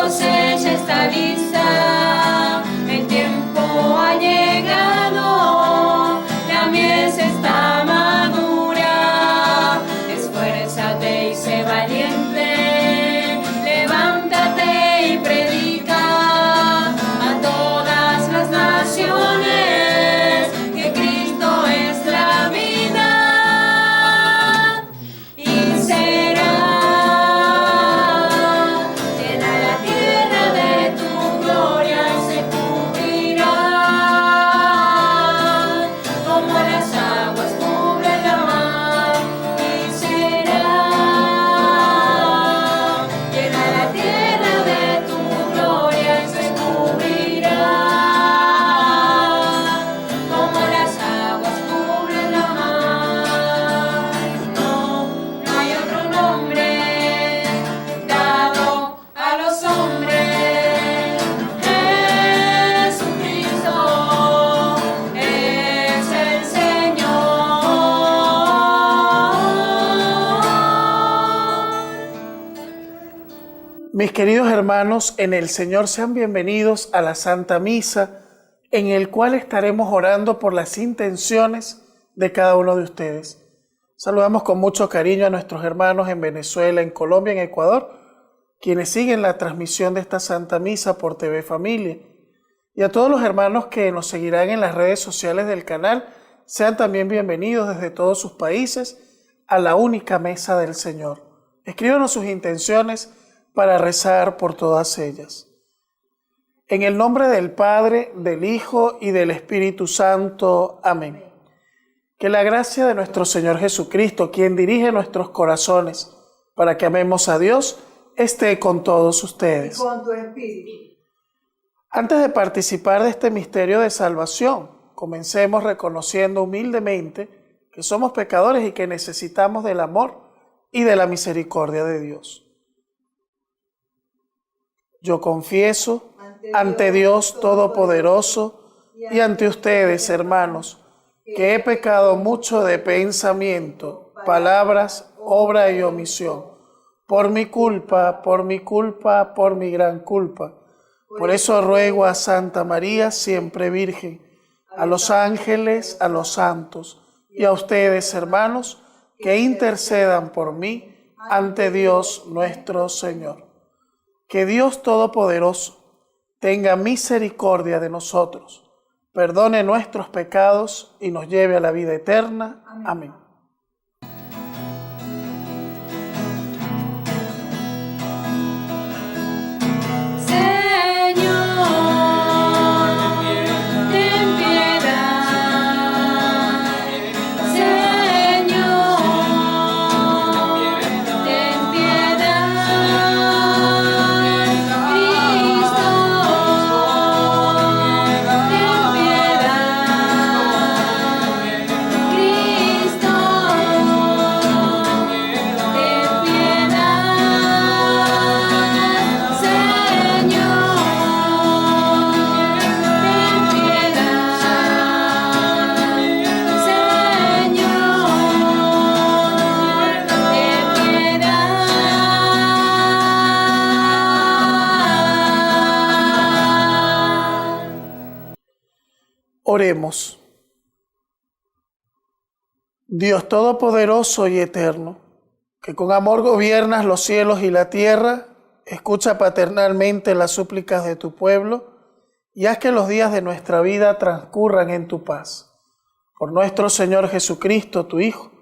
cosecha está lista, el tiempo ha llegado, la mies está madura. Esfuérzate y sé valiente, levántate y predica a todas las naciones que Cristo es la vida. Y será llena la tierra de tu gloria y se cubrirá como las aguas cubren la mar. Y será llena la tierra de tu gloria y se cubrirá como las aguas cubren la mar. No, no hay otro nombre dado a los hombres. Jesucristo es el Señor. Mis queridos hermanos, en el Señor, sean bienvenidos a la Santa Misa, en el cual estaremos orando por las intenciones de cada uno de ustedes. Saludamos con mucho cariño a nuestros hermanos en Venezuela, en Colombia, en Ecuador, quienes siguen la transmisión de esta Santa Misa por TV Familia. Y a todos los hermanos que nos seguirán en las redes sociales del canal, sean también bienvenidos desde todos sus países a la única mesa del Señor. Escríbanos sus intenciones para rezar por todas ellas. En el nombre del Padre, del Hijo y del Espíritu Santo. Amén. Que la gracia de nuestro Señor Jesucristo, quien dirige nuestros corazones para que amemos a Dios, esté con todos ustedes. Con tu espíritu. Antes de participar de este misterio de salvación, comencemos reconociendo humildemente que somos pecadores y que necesitamos del amor y de la misericordia de Dios. Yo confieso ante Dios Todopoderoso y ante ustedes, hermanos, que he pecado mucho de pensamiento, palabras, obra y omisión, por mi culpa, por mi gran culpa. Por eso ruego a Santa María, siempre Virgen, a los ángeles, a los santos y a ustedes, hermanos, que intercedan por mí ante Dios nuestro Señor. Que Dios Todopoderoso tenga misericordia de nosotros, perdone nuestros pecados y nos lleve a la vida eterna. Amén. Oremos. Dios Todopoderoso y Eterno, que con amor gobiernas los cielos y la tierra, escucha paternalmente las súplicas de tu pueblo y haz que los días de nuestra vida transcurran en tu paz. Por nuestro Señor Jesucristo, tu Hijo,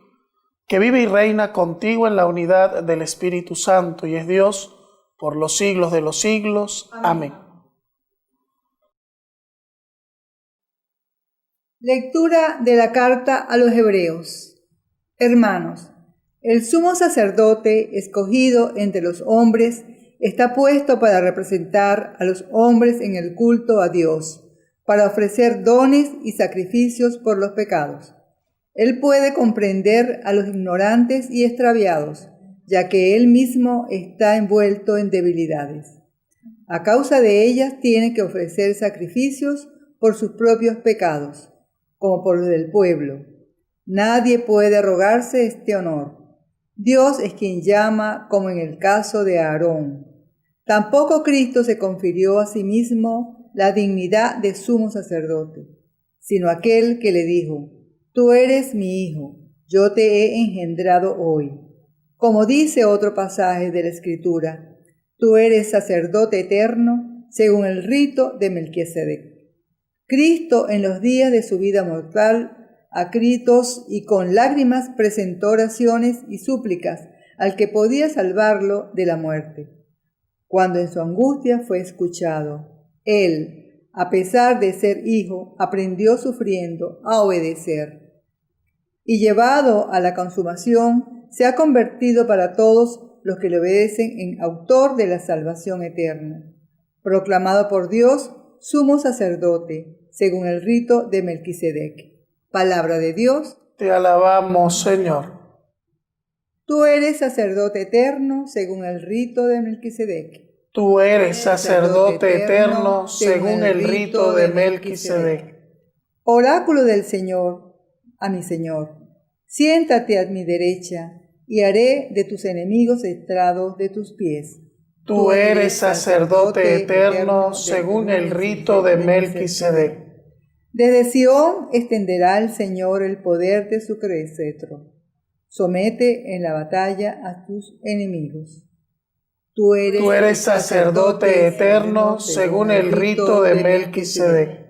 que vive y reina contigo en la unidad del Espíritu Santo y es Dios por los siglos de los siglos. Amén. Lectura de la carta a los Hebreos. Hermanos, el sumo sacerdote escogido entre los hombres está puesto para representar a los hombres en el culto a Dios, para ofrecer dones y sacrificios por los pecados. Él puede comprender a los ignorantes y extraviados, ya que él mismo está envuelto en debilidades. A causa de ellas tiene que ofrecer sacrificios por sus propios pecados, como por los del pueblo. Nadie puede arrogarse este honor. Dios es quien llama, como en el caso de Aarón. Tampoco Cristo se confirió a sí mismo la dignidad de sumo sacerdote, sino aquel que le dijo: Tú eres mi hijo, yo te he engendrado hoy. Como dice otro pasaje de la Escritura, tú eres sacerdote eterno según el rito de Melquisedec. Cristo, en los días de su vida mortal, a gritos y con lágrimas presentó oraciones y súplicas al que podía salvarlo de la muerte. Cuando en su angustia fue escuchado, él, a pesar de ser hijo, aprendió sufriendo a obedecer. Y llevado a la consumación, se ha convertido para todos los que le obedecen en autor de la salvación eterna, proclamado por Dios sumo sacerdote, según el rito de Melquisedec. Palabra de Dios. Te alabamos, Señor. Tú eres sacerdote eterno, según el rito de Melquisedec. Tú eres sacerdote eterno según el rito de Melquisedec. Oráculo del Señor, a mi Señor, siéntate a mi derecha y haré de tus enemigos estrado de tus pies. Tú eres sacerdote eterno según el rito de Melquisedec. Desde Sión extenderá el Señor el poder de su cetro. Somete en la batalla a tus enemigos. Tú eres sacerdote eterno según el rito de Melquisedec.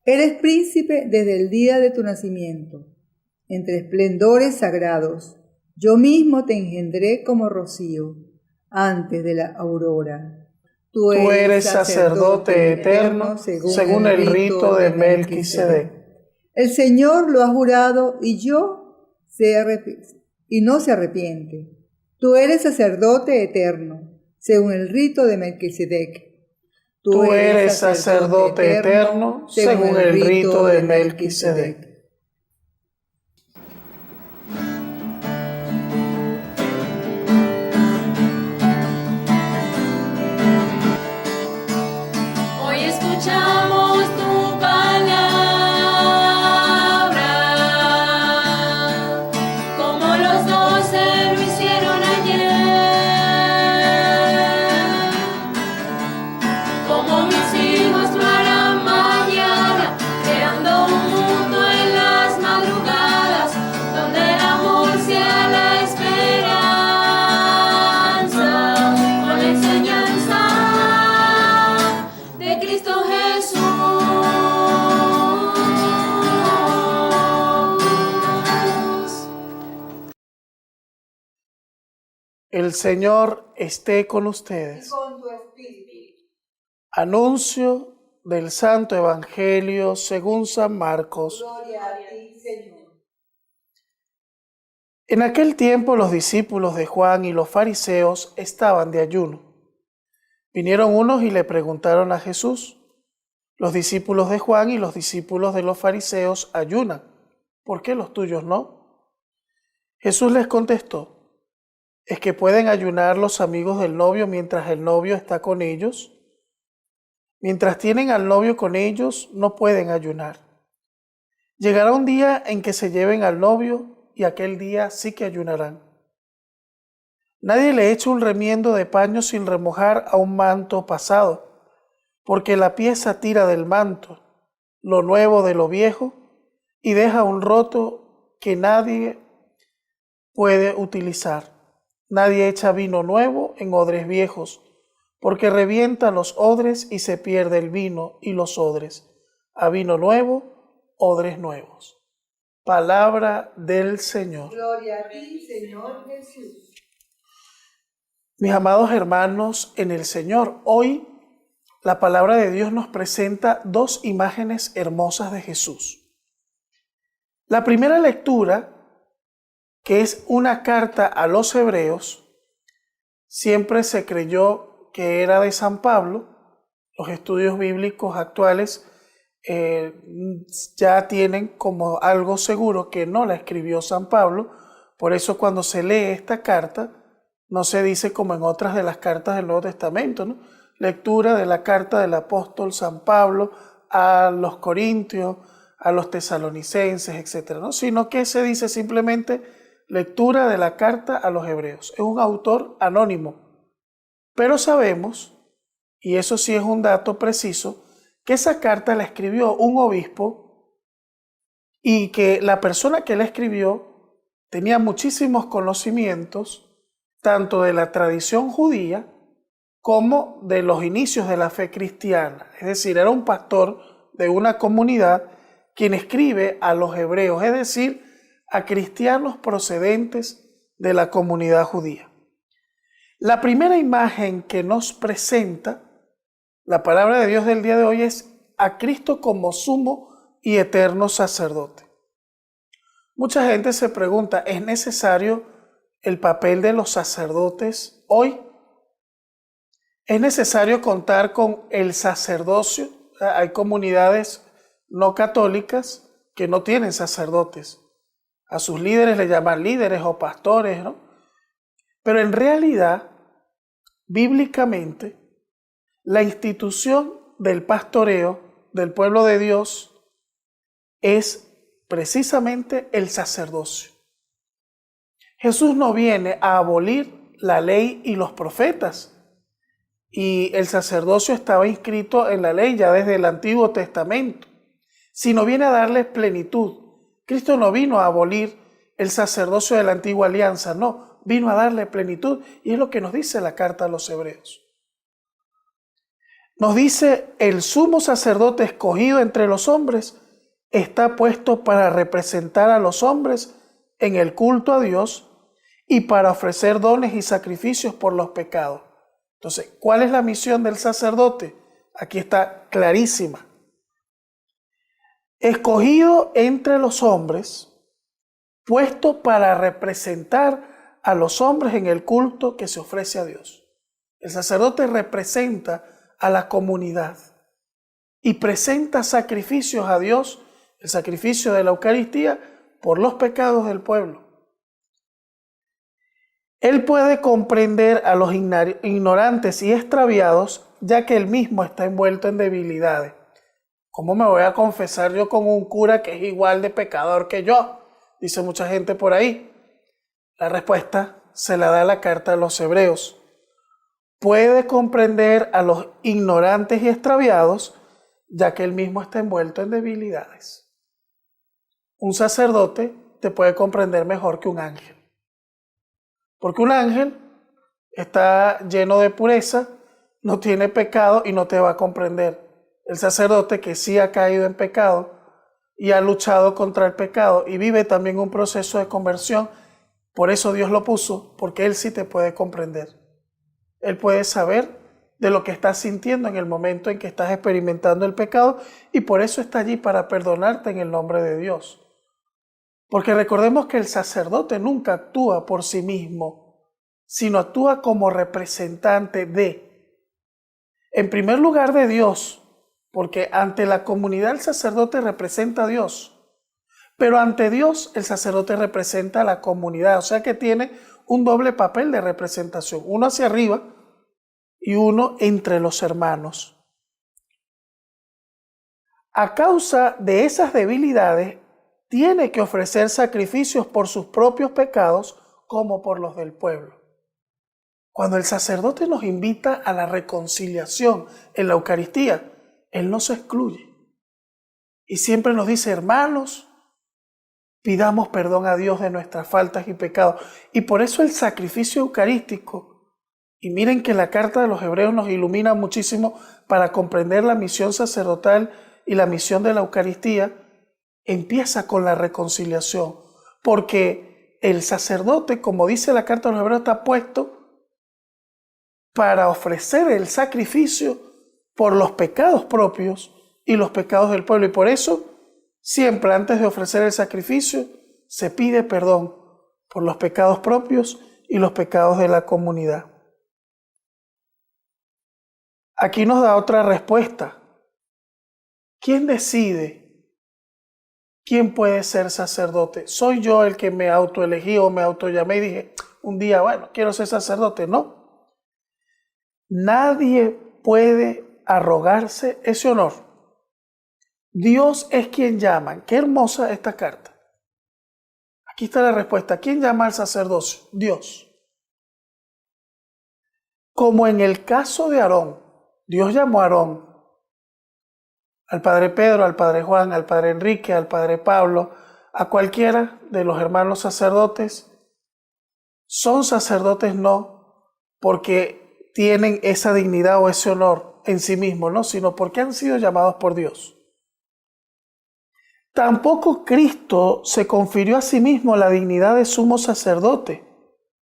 Eres príncipe desde el día de tu nacimiento. Entre esplendores sagrados, yo mismo te engendré como rocío, antes de la aurora. Tú eres sacerdote eterno según el rito de Melquisedec. El Señor lo ha jurado y no se arrepiente. Tú eres sacerdote eterno según el rito de Melquisedec. Tú eres sacerdote eterno según el rito de Melquisedec. Hoy escuchamos tu palabra, como los 12 lo hicieron ayer, como mis hijos lo harán mañana, creando un mundo en las madrugadas, donde el amor sea la esperanza, con la enseñanza de Cristo Jesús. El Señor esté con ustedes. Con tu espíritu. Anuncio del Santo Evangelio según San Marcos. Gloria a ti, Señor. En aquel tiempo los discípulos de Juan y los fariseos estaban de ayuno. Vinieron unos y le preguntaron a Jesús: los discípulos de Juan y los discípulos de los fariseos ayunan, ¿por qué los tuyos no? Jesús les contestó: ¿es que pueden ayunar los amigos del novio mientras el novio está con ellos? Mientras tienen al novio con ellos, no pueden ayunar. Llegará un día en que se lleven al novio y aquel día sí que ayunarán. Nadie le echa un remiendo de paño sin remojar a un manto pasado, porque la pieza tira del manto lo nuevo de lo viejo y deja un roto que nadie puede utilizar. Nadie echa vino nuevo en odres viejos, porque revientan los odres y se pierde el vino y los odres. A vino nuevo, odres nuevos. Palabra del Señor. Gloria a ti, Señor Jesús. Mis amados hermanos en el Señor, hoy la palabra de Dios nos presenta dos imágenes hermosas de Jesús. La primera lectura, que es una carta a los hebreos, siempre se creyó que era de San Pablo. Los estudios bíblicos actuales ya tienen como algo seguro que no la escribió San Pablo. Por eso cuando se lee esta carta, no se dice como en otras de las cartas del Nuevo Testamento, ¿no? Lectura de la carta del apóstol San Pablo a los corintios, a los tesalonicenses, etc., ¿no? Sino que se dice simplemente lectura de la carta a los hebreos. Es un autor anónimo, Pero sabemos, y eso sí es un dato preciso, que esa carta la escribió un obispo y que la persona que la escribió tenía muchísimos conocimientos tanto de la tradición judía como de los inicios de la fe cristiana. Es decir, era un pastor de una comunidad quien escribe a los hebreos, es decir, a cristianos procedentes de la comunidad judía. La primera imagen que nos presenta la palabra de Dios del día de hoy es a Cristo como sumo y eterno sacerdote. Mucha gente se pregunta, ¿es necesario el papel de los sacerdotes hoy? ¿Es necesario contar con el sacerdocio? Hay comunidades no católicas que no tienen sacerdotes. A sus líderes le llaman líderes o pastores, ¿no? Pero en realidad, bíblicamente, la institución del pastoreo del pueblo de Dios es precisamente el sacerdocio. Jesús no viene a abolir la ley y los profetas, y el sacerdocio estaba inscrito en la ley ya desde el Antiguo Testamento, sino viene a darle plenitud. Cristo no vino a abolir el sacerdocio de la antigua alianza, no, vino a darle plenitud, y es lo que nos dice la carta a los hebreos. Nos dice, el sumo sacerdote escogido entre los hombres está puesto para representar a los hombres en el culto a Dios y para ofrecer dones y sacrificios por los pecados. Entonces, ¿cuál es la misión del sacerdote? Aquí está clarísima. Escogido entre los hombres, puesto para representar a los hombres en el culto que se ofrece a Dios. El sacerdote representa a la comunidad y presenta sacrificios a Dios, el sacrificio de la Eucaristía por los pecados del pueblo. Él puede comprender a los ignorantes y extraviados, ya que él mismo está envuelto en debilidades. ¿Cómo me voy a confesar yo con un cura que es igual de pecador que yo? Dice mucha gente por ahí. La respuesta se la da la carta a los hebreos. Puede comprender a los ignorantes y extraviados, ya que él mismo está envuelto en debilidades. Un sacerdote te puede comprender mejor que un ángel. Porque un ángel está lleno de pureza, no tiene pecado y no te va a comprender. El sacerdote que sí ha caído en pecado y ha luchado contra el pecado y vive también un proceso de conversión, por eso Dios lo puso, porque Él sí te puede comprender. Él puede saber de lo que estás sintiendo en el momento en que estás experimentando el pecado y por eso está allí para perdonarte en el nombre de Dios. Porque recordemos que el sacerdote nunca actúa por sí mismo, sino actúa como representante en primer lugar de Dios, porque ante la comunidad el sacerdote representa a Dios, pero ante Dios el sacerdote representa a la comunidad, o sea que tiene un doble papel de representación, uno hacia arriba y uno entre los hermanos. A causa de esas debilidades, tiene que ofrecer sacrificios por sus propios pecados como por los del pueblo. Cuando el sacerdote nos invita a la reconciliación en la Eucaristía, Él no se excluye. Y siempre nos dice, hermanos, pidamos perdón a Dios de nuestras faltas y pecados. Y por eso el sacrificio eucarístico, y miren que la carta de los hebreos nos ilumina muchísimo para comprender la misión sacerdotal y la misión de la Eucaristía, empieza con la reconciliación, porque el sacerdote, como dice la carta de los hebreos, está puesto para ofrecer el sacrificio por los pecados propios y los pecados del pueblo. Y por eso, siempre antes de ofrecer el sacrificio, se pide perdón por los pecados propios y los pecados de la comunidad. Aquí nos da otra respuesta. ¿Quién decide quién puede ser sacerdote? ¿Soy yo el que me autoelegí o me autollamé y dije un día, bueno, quiero ser sacerdote? No. Nadie puede arrogarse ese honor. Dios es quien llama. Qué hermosa esta carta. Aquí está la respuesta. ¿Quién llama al sacerdocio? Dios. como en el caso de Aarón. Dios llamó a Aarón, al padre Pedro, al padre Juan, al padre Enrique, al padre Pablo, a cualquiera de los hermanos sacerdotes. Son sacerdotes no porque tienen esa dignidad o ese honor en sí mismos, no, sino porque han sido llamados por Dios. Tampoco Cristo se confirió a sí mismo la dignidad de sumo sacerdote,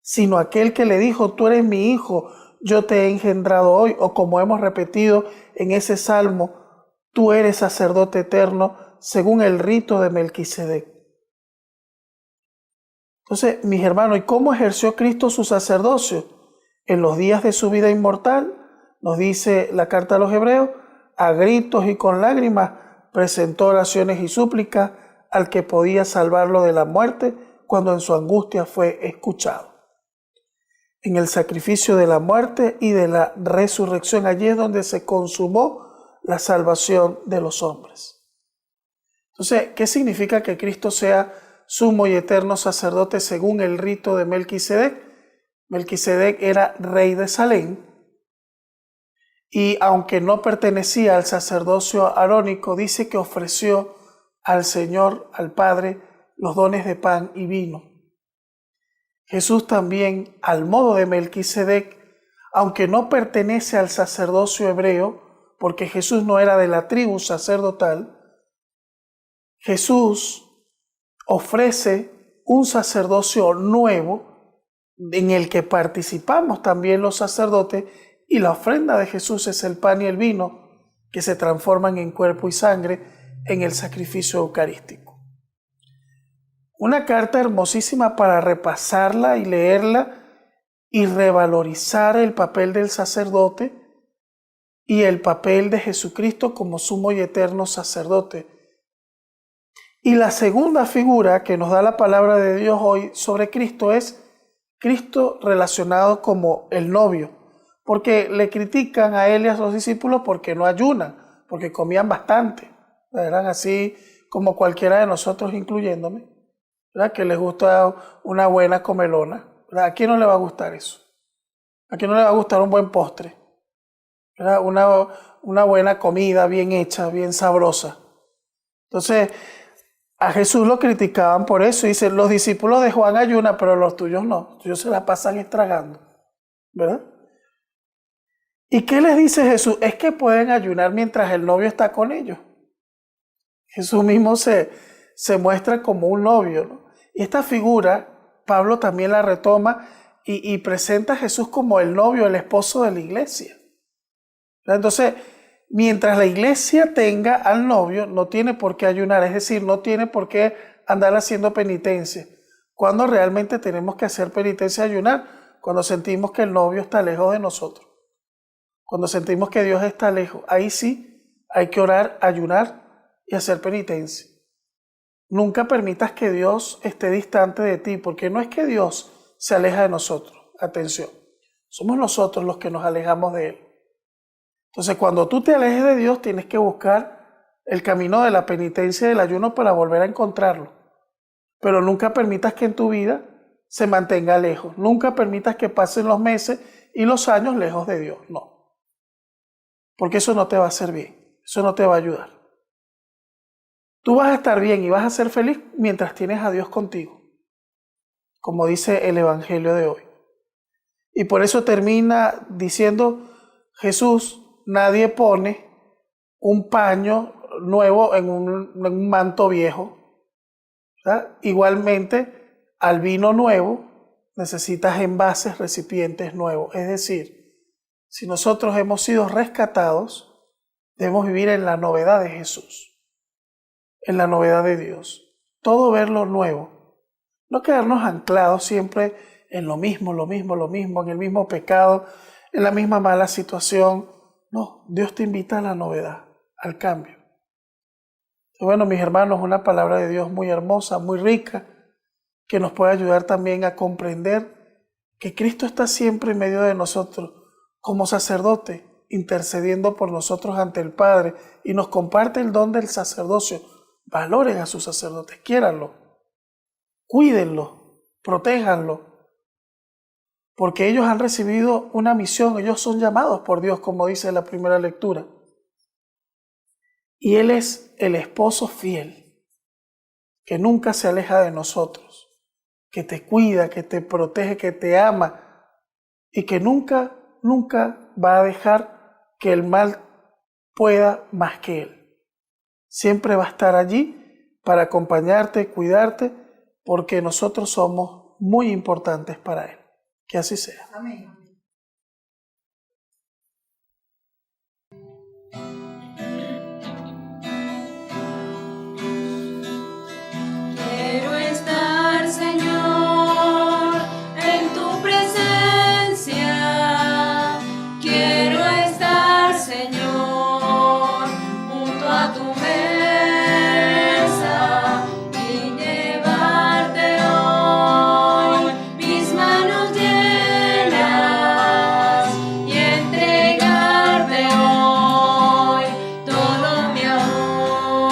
sino aquel que le dijo: tú eres mi hijo, yo te he engendrado hoy, o como hemos repetido en ese salmo, tú eres sacerdote eterno según el rito de Melquisedec. Entonces, mis hermanos, ¿y cómo ejerció Cristo su sacerdocio? En los días de su vida inmortal, nos dice la carta a los Hebreos, a gritos y con lágrimas presentó oraciones y súplicas al que podía salvarlo de la muerte cuando en su angustia fue escuchado. En el sacrificio de la muerte y de la resurrección, allí es donde se consumó la salvación de los hombres. Entonces, ¿qué significa que Cristo sea sumo y eterno sacerdote según el rito de Melquisedec? Melquisedec era rey de Salem, y aunque no pertenecía al sacerdocio arónico, dice que ofreció al Señor, al Padre, los dones de pan y vino. Jesús también, al modo de Melquisedec, aunque no pertenece al sacerdocio hebreo, porque Jesús no era de la tribu sacerdotal, Jesús ofrece un sacerdocio nuevo en el que participamos también los sacerdotes, y la ofrenda de Jesús es el pan y el vino que se transforman en cuerpo y sangre en el sacrificio eucarístico. Una carta hermosísima para repasarla y leerla y revalorizar el papel del sacerdote y el papel de Jesucristo como sumo y eterno sacerdote. Y la segunda figura que nos da la palabra de Dios hoy sobre Cristo es Cristo relacionado como el novio, porque le critican a él y a sus discípulos porque no ayunan, porque comían bastante, eran así como cualquiera de nosotros, incluyéndome, ¿verdad? Que les gusta una buena comelona, ¿verdad? ¿A quién no le va a gustar eso? ¿A quién no le va a gustar un buen postre? ¿Verdad? Una buena comida bien hecha, bien sabrosa. Entonces, a Jesús lo criticaban por eso. Dicen, los discípulos de Juan ayunan, pero los tuyos no. Los tuyos se la pasan estragando, ¿verdad? ¿Y qué les dice Jesús? Es que pueden ayunar mientras el novio está con ellos. Jesús mismo se muestra como un novio, ¿no? Y esta figura, Pablo también la retoma y presenta a Jesús como el novio, el esposo de la iglesia. Entonces, mientras la iglesia tenga al novio, no tiene por qué ayunar, es decir, no tiene por qué andar haciendo penitencia. ¿Cuándo realmente tenemos que hacer penitencia y ayunar? Cuando sentimos que el novio está lejos de nosotros. Cuando sentimos que Dios está lejos, ahí sí hay que orar, ayunar y hacer penitencia. Nunca permitas que Dios esté distante de ti, porque no es que Dios se aleja de nosotros. Atención, somos nosotros los que nos alejamos de Él. Entonces, cuando tú te alejes de Dios, tienes que buscar el camino de la penitencia y del ayuno para volver a encontrarlo. Pero nunca permitas que en tu vida se mantenga lejos. Nunca permitas que pasen los meses y los años lejos de Dios. No. Porque eso no te va a hacer bien. Eso no te va a ayudar. Tú vas a estar bien y vas a ser feliz mientras tienes a Dios contigo, como dice el Evangelio de hoy. Y por eso termina diciendo Jesús, nadie pone un paño nuevo en un manto viejo, ¿verdad? Igualmente, al vino nuevo necesitas envases, recipientes nuevos. Es decir, si nosotros hemos sido rescatados, debemos vivir en la novedad de Jesús, en la novedad de Dios. Todo verlo nuevo. No quedarnos anclados siempre en lo mismo, en el mismo pecado, en la misma mala situación. No, Dios te invita a la novedad, al cambio. Y bueno, mis hermanos, una palabra de Dios muy hermosa, muy rica, que nos puede ayudar también a comprender que Cristo está siempre en medio de nosotros, como sacerdote, intercediendo por nosotros ante el Padre, y nos comparte el don del sacerdocio. Valoren a sus sacerdotes, quiéranlo, cuídenlo, protéjanlo. porque ellos han recibido una misión, ellos son llamados por Dios, como dice la primera lectura. Y Él es el esposo fiel, que nunca se aleja de nosotros, que te cuida, que te protege, que te ama y que nunca va a dejar que el mal pueda más que Él. Siempre va a estar allí para acompañarte, cuidarte, porque nosotros somos muy importantes para Él. Que así sea. Amén. Quiero estar, Señor, en tu presencia. Quiero estar, Señor, junto a tu mesa y llevarte hoy mis manos llenas y entregarte hoy todo mi amor.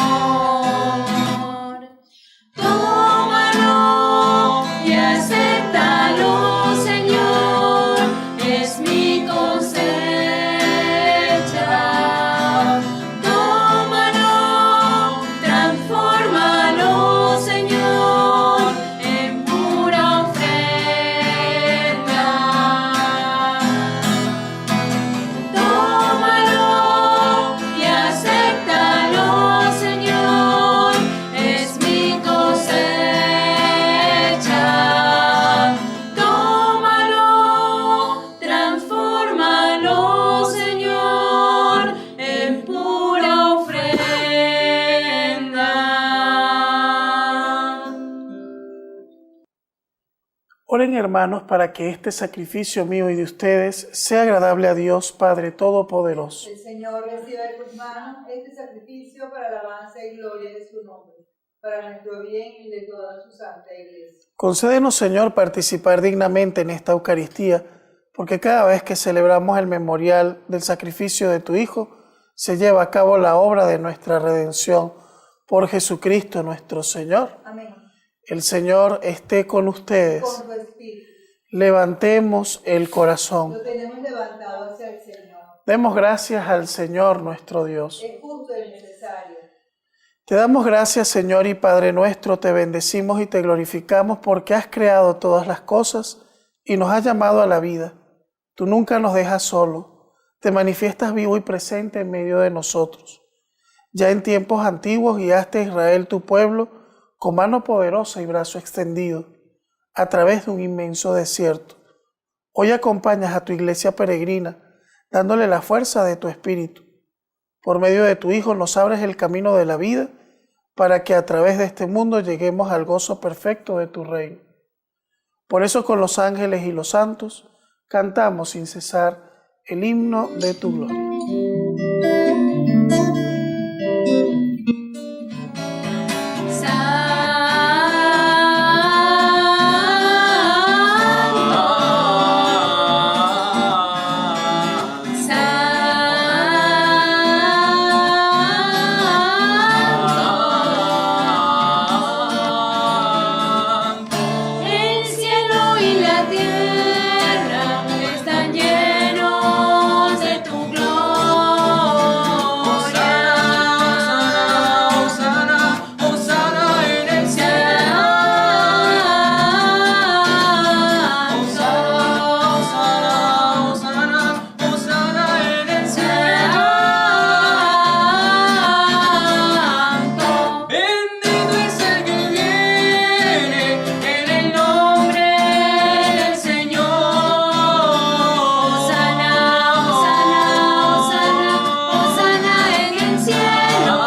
Tómalo y acéptalo, Señor, es mi cosecha. Tómalo, transfórmalo, Señor, en pura ofrenda. Tómalo y acéptalo, Señor, es mi cosecha. Tómalo, transfórmalo, Señor, en pura ofrenda. Oren, hermanos, para que este sacrificio mío y de ustedes sea agradable a Dios Padre Todopoderoso. El Señor reciba de tus manos este sacrificio para alabanza y gloria de su nombre, para nuestro bien y de toda su santa iglesia. Concédenos, Señor, participar dignamente en esta Eucaristía, porque cada vez que celebramos el memorial del sacrificio de tu Hijo, se lleva a cabo la obra de nuestra redención por Jesucristo nuestro Señor. Amén. El Señor esté con ustedes. Con tu espíritu. Levantemos el corazón. Lo tenemos levantado hacia el Señor. Demos gracias al Señor nuestro Dios. Es justo y necesario. Te damos gracias, Señor y Padre nuestro, te bendecimos y te glorificamos porque has creado todas las cosas y nos has llamado a la vida. Tú nunca nos dejas solo, te manifiestas vivo y presente en medio de nosotros. Ya en tiempos antiguos guiaste a Israel, tu pueblo, con mano poderosa y brazo extendido, a través de un inmenso desierto. Hoy acompañas a tu iglesia peregrina, dándole la fuerza de tu espíritu. Por medio de tu Hijo nos abres el camino de la vida, para que a través de este mundo lleguemos al gozo perfecto de tu reino. Por eso con los ángeles y los santos cantamos sin cesar el himno de tu gloria. El cielo y la tierra están llenos de tu gloria. Hosana, Hosana en el cielo. Hosana, Hosana, Hosana en el cielo. Bendito es el que viene en el nombre del Señor. Hosana, Hosana, Hosana, Hosana en el cielo.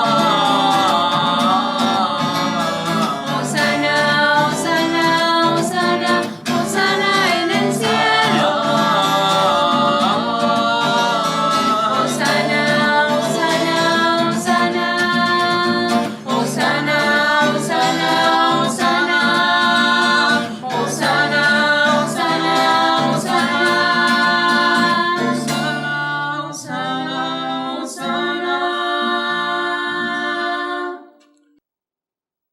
Hosana, Hosana, Hosana, Hosana en el cielo. Hosana, Hosana, Hosana, Hosana, Hosana, Hosana, Hosana, Hosana.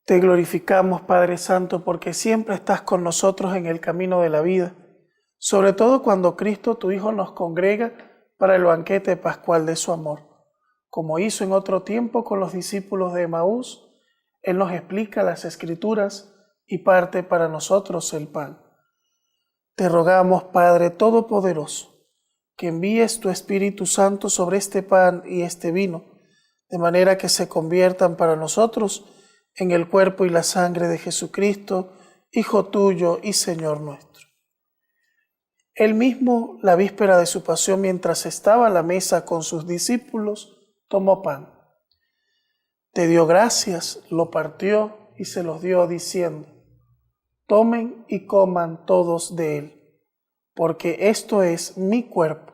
Te glorificamos, Padre Santo, porque siempre estás con nosotros en el camino de la vida. sobre todo cuando Cristo, tu Hijo, nos congrega para el banquete pascual de su amor. Como hizo en otro tiempo con los discípulos de Emaús, Él nos explica las Escrituras y parte para nosotros el pan. Te rogamos, Padre Todopoderoso, que envíes tu Espíritu Santo sobre este pan y este vino, de manera que se conviertan para nosotros en el cuerpo y la sangre de Jesucristo, Hijo tuyo y Señor nuestro. Él mismo, la víspera de su pasión, mientras estaba a la mesa con sus discípulos, tomó pan. Te dio gracias, lo partió y se los dio diciendo: tomen y coman todos de él, porque esto es mi cuerpo,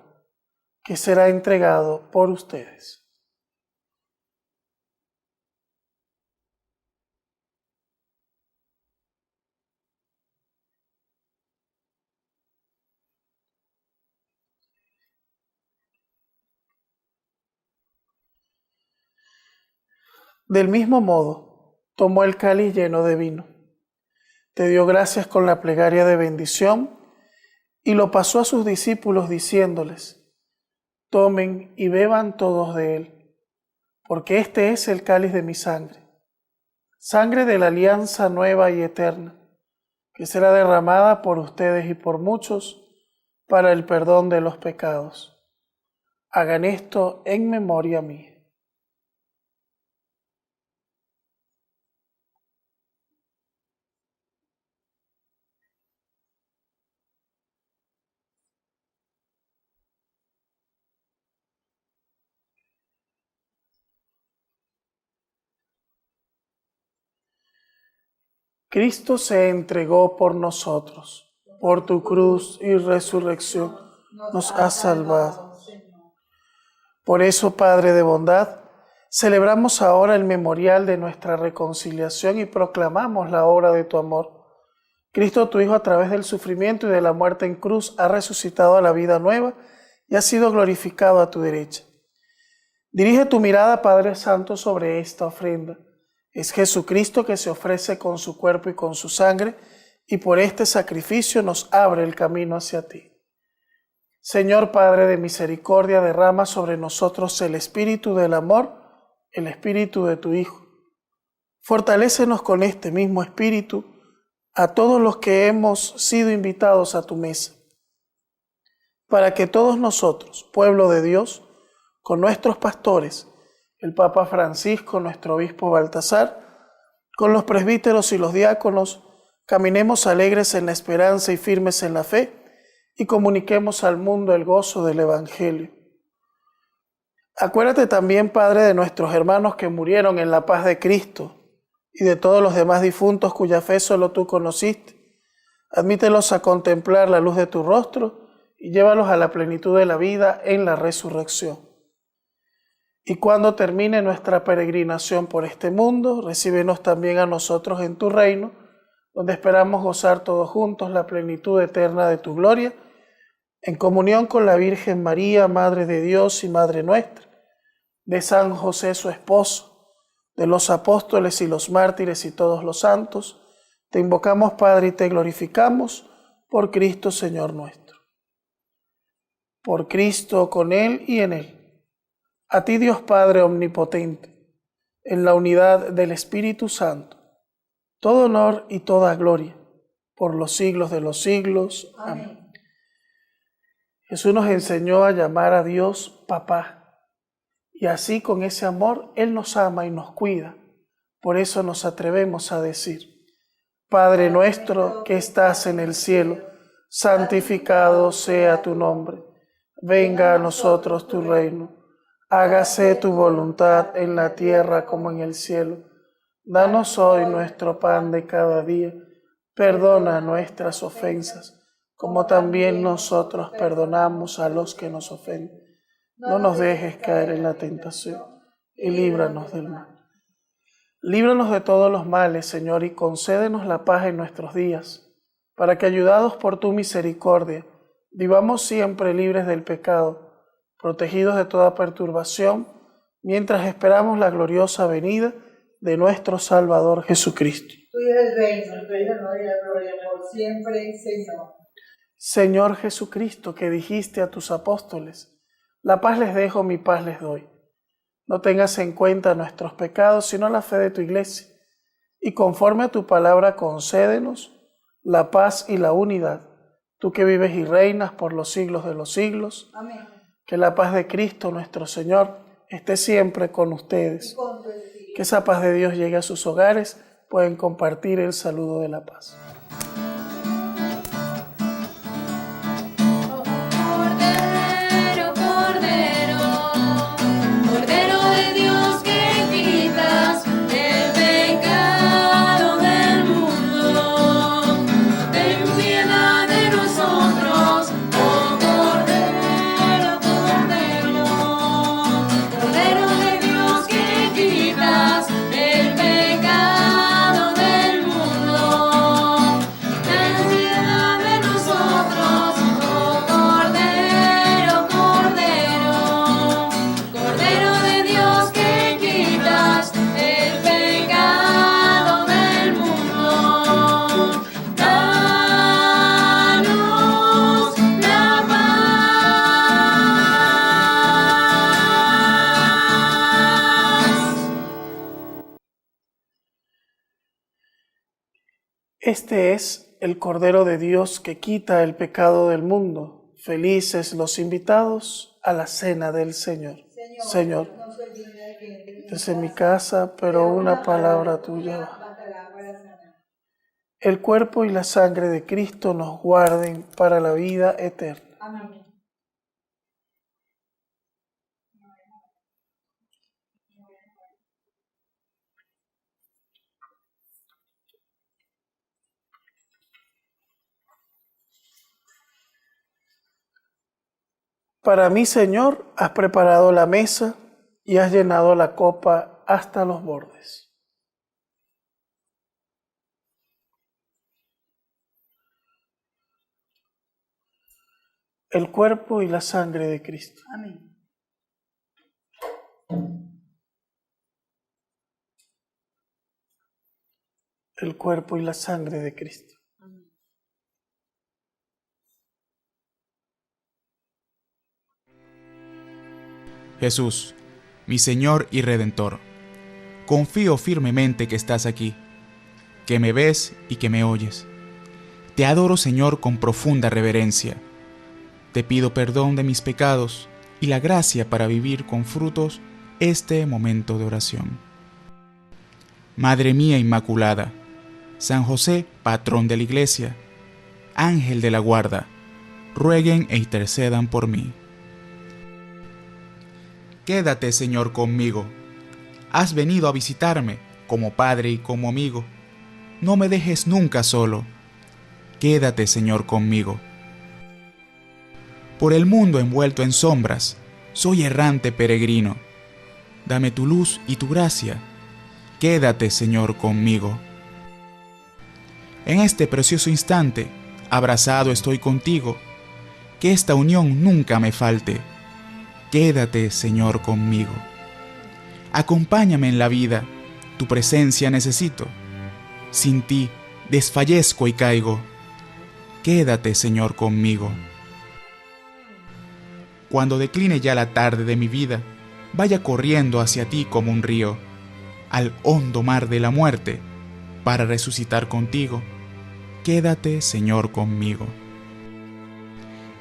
que será entregado por ustedes. Del mismo modo, tomó el cáliz lleno de vino. Te dio gracias con la plegaria de bendición y lo pasó a sus discípulos diciéndoles: tomen y beban todos de él, porque este es el cáliz de mi sangre, sangre de la alianza nueva y eterna, que será derramada por ustedes y por muchos para el perdón de los pecados. Hagan esto en memoria mía. Cristo se entregó por nosotros, por tu cruz y resurrección nos has salvado. Por eso, Padre de bondad, celebramos ahora el memorial de nuestra reconciliación y proclamamos la obra de tu amor. Cristo, tu Hijo, a través del sufrimiento y de la muerte en cruz, ha resucitado a la vida nueva y ha sido glorificado a tu derecha. Dirige tu mirada, Padre Santo, sobre esta ofrenda. Es Jesucristo que se ofrece con su cuerpo y con su sangre, y por este sacrificio nos abre el camino hacia ti. Señor Padre de misericordia, derrama sobre nosotros el espíritu del amor, el espíritu de tu Hijo. Fortalécenos con este mismo espíritu a todos los que hemos sido invitados a tu mesa, para que todos nosotros, pueblo de Dios, con nuestros pastores, el Papa Francisco, nuestro obispo Baltasar, con los presbíteros y los diáconos, caminemos alegres en la esperanza y firmes en la fe, y comuniquemos al mundo el gozo del Evangelio. Acuérdate también, Padre, de nuestros hermanos que murieron en la paz de Cristo y de todos los demás difuntos cuya fe solo tú conociste. Admítelos a contemplar la luz de tu rostro y llévalos a la plenitud de la vida en la resurrección. Y cuando termine nuestra peregrinación por este mundo, recíbenos también a nosotros en tu reino, donde esperamos gozar todos juntos la plenitud eterna de tu gloria, en comunión con la Virgen María, Madre de Dios y Madre nuestra, de San José su esposo, de los apóstoles y los mártires y todos los santos, te invocamos, Padre, y te glorificamos por Cristo, Señor nuestro. Por Cristo, con Él y en Él. A ti, Dios Padre omnipotente, en la unidad del Espíritu Santo, todo honor y toda gloria, por los siglos de los siglos. Amén. Jesús nos enseñó a llamar a Dios Papá, y así con ese amor Él nos ama y nos cuida. Por eso nos atrevemos a decir: Padre nuestro que estás en el cielo, santificado sea tu nombre. Venga a nosotros tu reino. Hágase tu voluntad en la tierra como en el cielo. Danos hoy nuestro pan de cada día. Perdona nuestras ofensas, como también nosotros perdonamos a los que nos ofenden. No nos dejes caer en la tentación y líbranos del mal. Líbranos de todos los males, Señor, y concédenos la paz en nuestros días, para que, ayudados por tu misericordia, vivamos siempre libres del pecado, protegidos de toda perturbación, mientras esperamos la gloriosa venida de nuestro Salvador Jesucristo. Tuyo es el reino, el honor y la gloria por siempre, Señor. Señor Jesucristo, que dijiste a tus apóstoles, la paz les dejo, mi paz les doy. No tengas en cuenta nuestros pecados, sino la fe de tu iglesia. Y conforme a tu palabra, concédenos la paz y la unidad. Tú que vives y reinas por los siglos de los siglos. Amén. Que la paz de Cristo nuestro Señor esté siempre con ustedes. Que esa paz de Dios llegue a sus hogares. Pueden compartir el saludo de la paz. Cordero, Cordero, Cordero de Dios que quitas el pecado del mundo, ten piedad de nosotros, oh Cordero, Cordero, Cordero de Dios que quitas el pecado del mundo, ten piedad de nosotros, oh Cordero, Cordero, Cordero de Dios que quitas el pecado del mundo, danos la paz. Este es el Cordero de Dios que quita el pecado del mundo. Felices los invitados a la cena del Señor. Señor, no soy digna de que entres desde mi casa, pero una palabra tuya. bastará para sanar. El cuerpo y la sangre de Cristo nos guarden para la vida eterna. Amén. Para mí, Señor, has preparado la mesa y has llenado la copa hasta los bordes. El cuerpo y la sangre de Cristo. Amén. El cuerpo y la sangre de Cristo. Jesús, mi Señor y Redentor, confío firmemente que estás aquí, que me ves y que me oyes. Te adoro, Señor, con profunda reverencia. Te pido perdón de mis pecados y la gracia para vivir con frutos este momento de oración. Madre mía Inmaculada, San José, patrón de la Iglesia, Ángel de la guarda, rueguen e intercedan por mí. Quédate, Señor, conmigo. Has venido a visitarme como padre y como amigo. No me dejes nunca solo. Quédate, Señor, conmigo. Por el mundo envuelto en sombras, soy errante peregrino. Dame tu luz y tu gracia. Quédate, Señor, conmigo. En este precioso instante, abrazado estoy contigo. Que esta unión nunca me falte. Quédate, Señor, conmigo. Acompáñame en la vida, tu presencia necesito. Sin ti desfallezco y caigo. Quédate, Señor, conmigo. Cuando decline ya la tarde de mi vida, vaya corriendo hacia ti como un río, al hondo mar de la muerte, para resucitar contigo. Quédate, Señor, conmigo.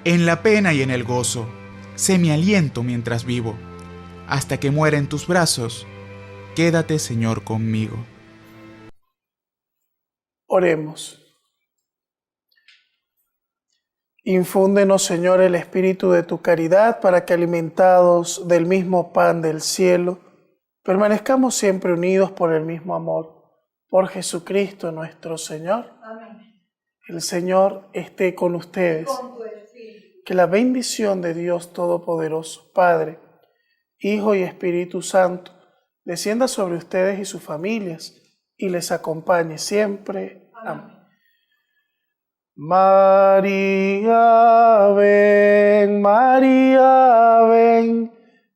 En la pena y en el gozo, sé mi aliento mientras vivo, hasta que muera en tus brazos. Quédate, Señor, conmigo. Oremos. Infúndenos, Señor, el espíritu de tu caridad, para que, alimentados del mismo pan del cielo, permanezcamos siempre unidos por el mismo amor. Por Jesucristo nuestro Señor. Amén. El Señor esté con ustedes. Con tu espíritu. Que la bendición de Dios Todopoderoso, Padre, Hijo y Espíritu Santo, descienda sobre ustedes y sus familias y les acompañe siempre. Amén. María, ven,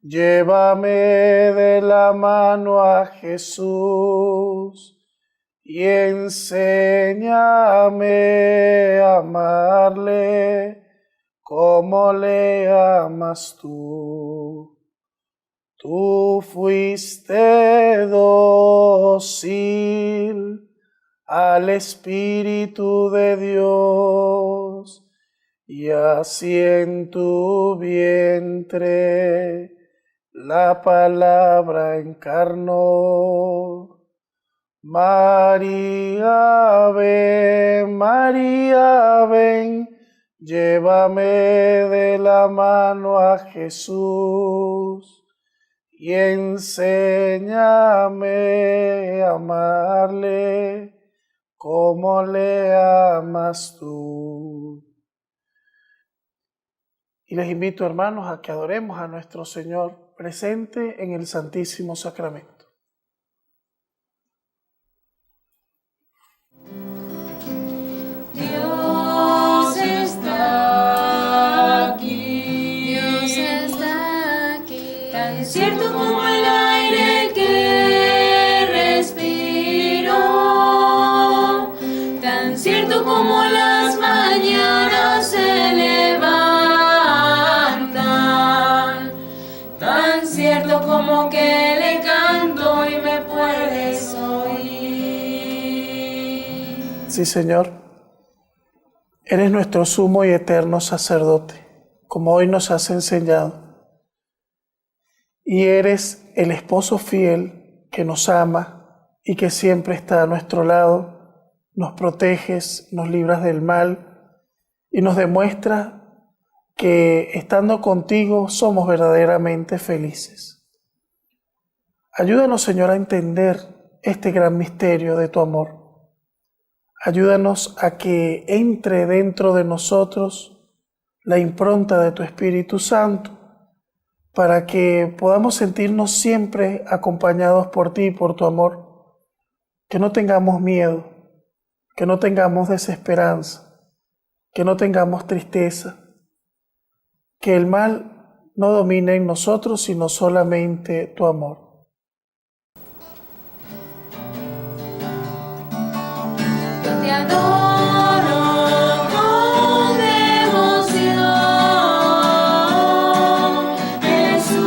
llévame de la mano a Jesús y enséñame a amarle como le amas tú. Tú fuiste dócil al Espíritu de Dios, y así en tu vientre la palabra encarnó. María, ven, llévame de la mano a Jesús y enséñame a amarle como le amas tú. Y les invito, hermanos, a que adoremos a nuestro Señor presente en el Santísimo Sacramento. Dios está aquí, Dios está aquí, tan cierto como el aire que respiro, tan cierto como las mañanas se levantan, tan cierto como que le canto y me puedes oír. Sí, Señor. Eres nuestro sumo y eterno sacerdote, como hoy nos has enseñado. Y eres el esposo fiel que nos ama y que siempre está a nuestro lado. Nos proteges, nos libras del mal y nos demuestras que estando contigo somos verdaderamente felices. Ayúdanos, Señor, a entender este gran misterio de tu amor. Ayúdanos a que entre dentro de nosotros la impronta de tu Espíritu Santo, para que podamos sentirnos siempre acompañados por ti y por tu amor, que no tengamos miedo, que no tengamos desesperanza, que no tengamos tristeza, que el mal no domine en nosotros, sino solamente tu amor. Te adoro con devoción, Jesús.